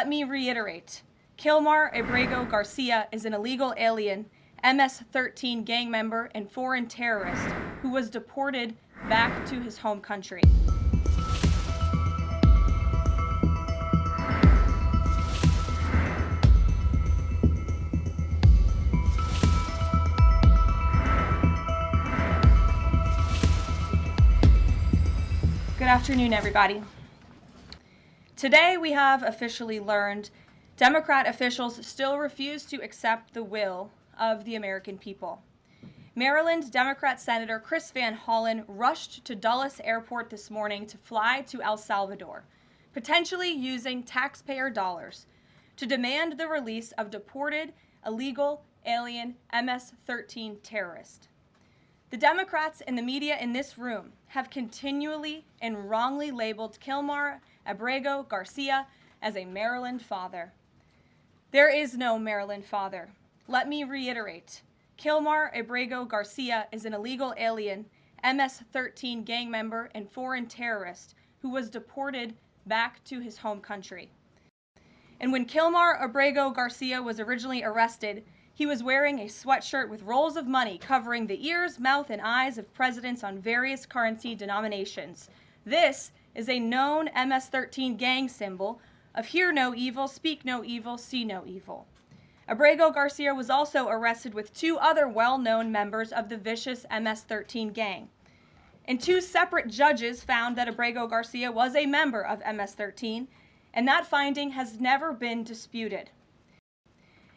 Let me reiterate, Kilmar Abrego Garcia is an illegal alien, MS-13 gang member and foreign terrorist who was deported back to his home country. Good afternoon, everybody. Today we have officially learned Democrat officials still refuse to accept the will of the American people. Maryland Democrat Senator Chris Van Hollen rushed to Dulles Airport this morning to fly to El Salvador, potentially using taxpayer dollars, to demand the release of deported illegal alien MS-13 terrorist. The Democrats and the media in this room have continually and wrongly labeled Kilmar Abrego Garcia as a Maryland father. There is no Maryland father. Let me reiterate, Kilmar Abrego Garcia is an illegal alien, MS-13 gang member and foreign terrorist who was deported back to his home country. And when Kilmar Abrego Garcia was originally arrested, he was wearing a sweatshirt with rolls of money covering the ears, mouth, and eyes of presidents on various currency denominations. This is a known MS-13 gang symbol of hear no evil, speak no evil, see no evil. Abrego Garcia was also arrested with two other well-known members of the vicious MS-13 gang. And two separate judges found that Abrego Garcia was a member of MS-13, and that finding has never been disputed.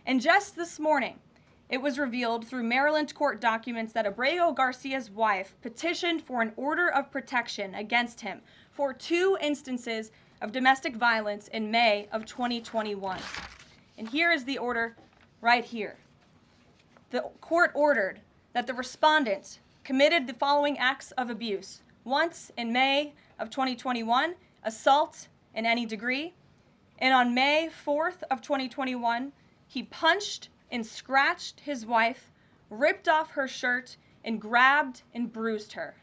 And just this morning, it was revealed through Maryland court documents that Abrego Garcia's wife petitioned for an order of protection against him for 2 instances of domestic violence in May of 2021. And here is the order right here. The court ordered that the respondent committed the following acts of abuse. Once in May of 2021, assault in any degree, and on May 4th of 2021, he punched and scratched his wife, ripped off her shirt, and grabbed and bruised her.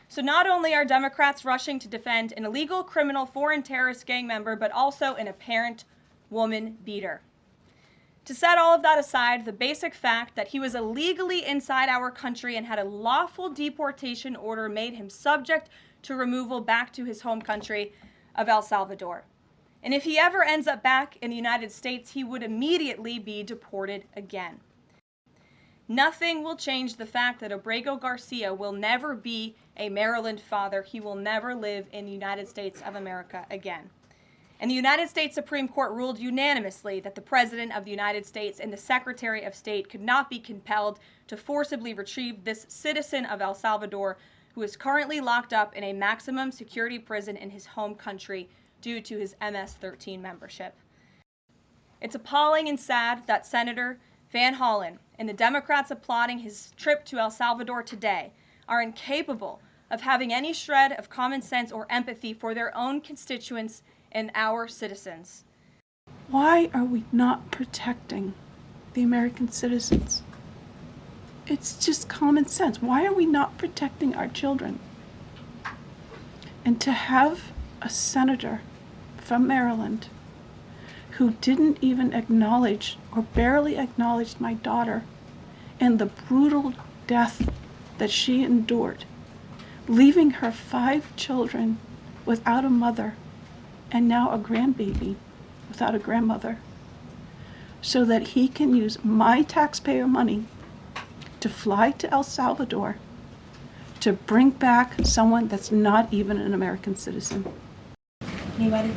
So not only are Democrats rushing to defend an illegal criminal foreign terrorist gang member, but also an apparent woman beater. To set all of that aside, the basic fact that he was illegally inside our country and had a lawful deportation order made him subject to removal back to his home country of El Salvador. And if he ever ends up back in the United States, he would immediately be deported again. Nothing will change the fact that Abrego Garcia will never be a Maryland father. He will never live in the United States of America again. And the United States Supreme Court ruled unanimously that the President of the United States and the Secretary of State could not be compelled to forcibly retrieve this citizen of El Salvador who is currently locked up in a maximum security prison in his home country due to his MS-13 membership. It's appalling and sad that Senator Van Hollen and the Democrats applauding his trip to El Salvador today are incapable of having any shred of common sense or empathy for their own constituents and our citizens. Why are we not protecting the American citizens? It's just common sense. Why are we not protecting our children? And to have a senator from Maryland who didn't even acknowledge or barely acknowledged my daughter and the brutal death that she endured, leaving her 5 children without a mother and now a grandbaby without a grandmother, so that he can use my taxpayer money to fly to El Salvador to bring back someone that's not even an American citizen. Anybody?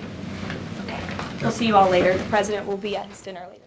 Okay. We'll see you all later. The president will be at his dinner later.